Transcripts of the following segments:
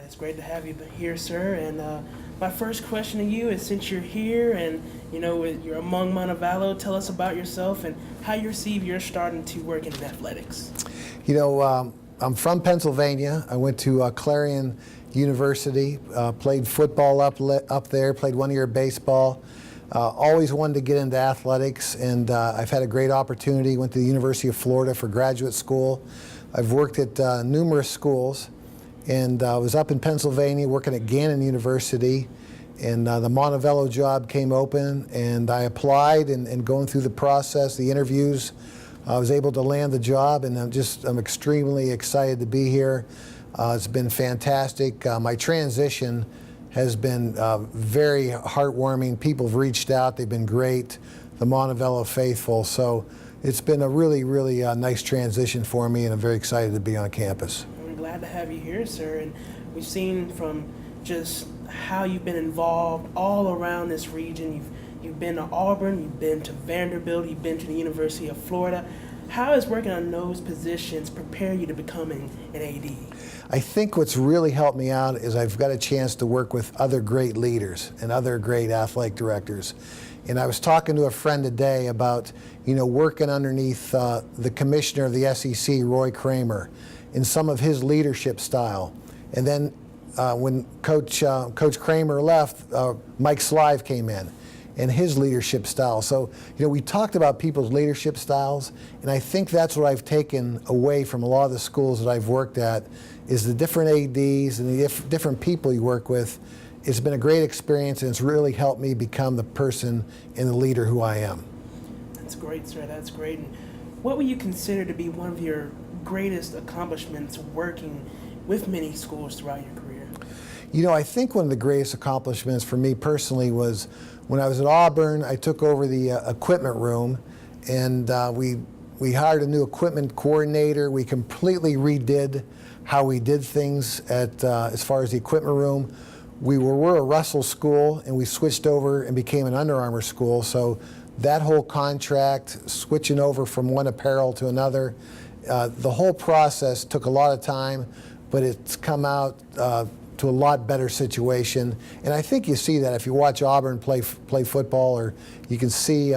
It's great to have you here, sir. And my first question to you is, since you're here and you're among Montevallo, tell us about yourself and how you receive your starting to work in athletics. I'm from Pennsylvania. I went to Clarion University, played football up there, played 1 year of baseball. Always wanted to get into athletics, and I've had a great opportunity. Went to the University of Florida for graduate school. I've worked at numerous schools, and was up in Pennsylvania working at Gannon University, and the Montevallo job came open, and I applied, and going through the process, the interviews, I was able to land the job, and I'm extremely excited to be here. It's been fantastic. My transition has been very heartwarming. People have reached out. They've been great, the Montevallo faithful. So it's been a really, really nice transition for me, and I'm very excited to be on campus. We're glad to have you here, sir. And we've seen from just how you've been involved all around this region. You've been to Auburn, you've been to Vanderbilt, you've been to the University of Florida. How is working on those positions prepare you to becoming an AD? I think what's really helped me out is I've got a chance to work with other great leaders and other great athletic directors. And I was talking to a friend today about, working underneath the commissioner of the SEC, Roy Kramer, in some of his leadership style. And then when Coach Kramer left, Mike Slive came in, and his leadership style. So, we talked about people's leadership styles, and I think that's what I've taken away from a lot of the schools that I've worked at, is the different ADs and the different people you work with. It's been a great experience, and it's really helped me become the person and the leader who I am. That's great, sir. That's great. And what would you consider to be one of your greatest accomplishments working with many schools throughout your career? I think one of the greatest accomplishments for me personally was when I was at Auburn. I took over the equipment room, and we hired a new equipment coordinator. We completely redid how we did things as far as the equipment room. We're a Russell school, and we switched over and became an Under Armour school. So that whole contract, switching over from one apparel to another, the whole process took a lot of time, but it's come out to a lot better situation. And I think you see that if you watch Auburn play football, or you can see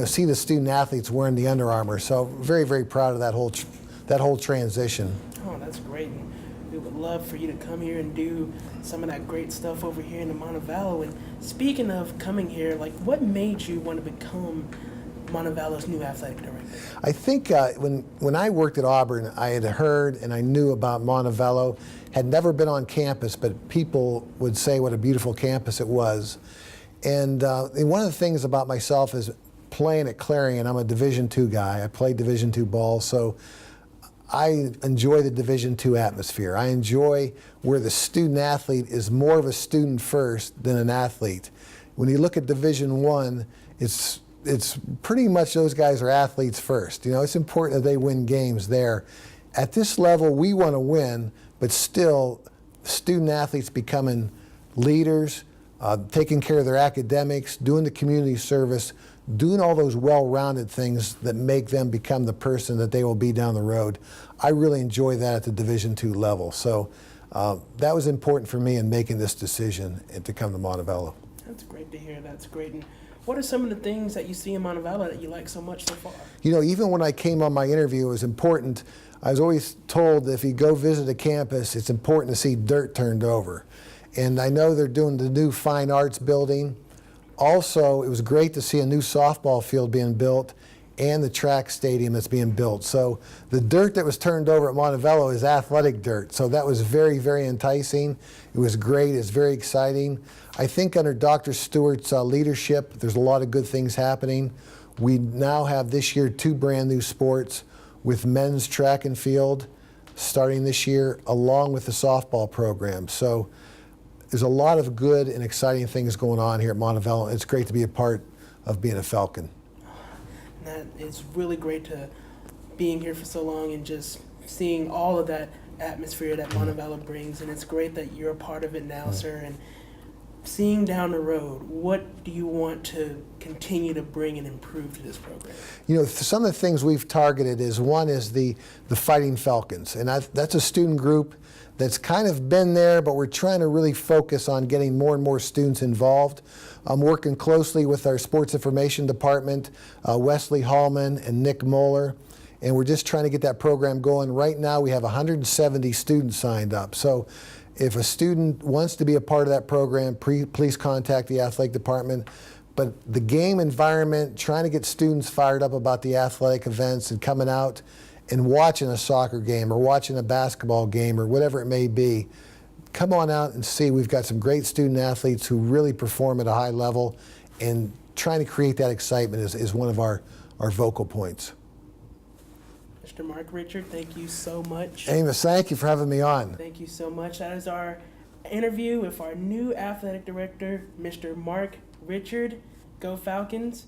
see the student athletes wearing the Under Armour. So very, very proud of that whole transition. Oh, that's great. And we would love for you to come here and do some of that great stuff over here in the Montevallo. And speaking of coming here, what made you want to become Montevallo's new athletic director? I think when I worked at Auburn, I had heard and I knew about Montevallo. Had never been on campus, but people would say what a beautiful campus it was. And one of the things about myself is playing at Clarion. I'm a Division II guy. I played Division II ball, so I enjoy the Division II atmosphere. I enjoy where the student athlete is more of a student first than an athlete. When you look at Division I, it's pretty much those guys are athletes first. It's important that they win games there. At this level, we want to win, but still, student athletes becoming leaders, taking care of their academics, doing the community service, doing all those well-rounded things that make them become the person that they will be down the road. I really enjoy that at the Division II level. So that was important for me in making this decision to come to Montevallo. That's great to hear. That's great. And what are some of the things that you see in Montevallo that you like so much so far? Even when I came on my interview, it was important. I was always told that if you go visit a campus, it's important to see dirt turned over. And I know they're doing the new fine arts building. Also, it was great to see a new softball field being built and the track stadium that's being built. So the dirt that was turned over at Montevallo is athletic dirt. So that was very, very enticing. It was great. It's very exciting. I think under Dr. Stewart's leadership, there's a lot of good things happening. We now have this year 2 brand new sports, with men's track and field starting this year, along with the softball program. So there's a lot of good and exciting things going on here at Montevallo. It's great to be a part of being a Falcon. It's really great to being here for so long and just seeing all of that atmosphere that Montevallo brings, and it's great that you're a part of it now, sir. And seeing down the road, what do you want to continue to bring and improve to this program? You know, some of the things we've targeted is one is the Fighting Falcons, and that's a student group that's kind of been there, but we're trying to really focus on getting more and more students involved. I'm working closely with our sports information department, Wesley Hallman and Nick Moeller, and we're just trying to get that program going. Right now we have 170 students signed up. So if a student wants to be a part of that program, please contact the athletic department. But the game environment, trying to get students fired up about the athletic events and coming out and watching a soccer game or watching a basketball game or whatever it may be, come on out and see. We've got some great student athletes who really perform at a high level, and trying to create that excitement is one of our vocal points. Mr. Mark Prichard, thank you so much. Amos, thank you for having me on. Thank you so much. That is our interview with our new athletic director, Mr. Mark Prichard. Go Falcons.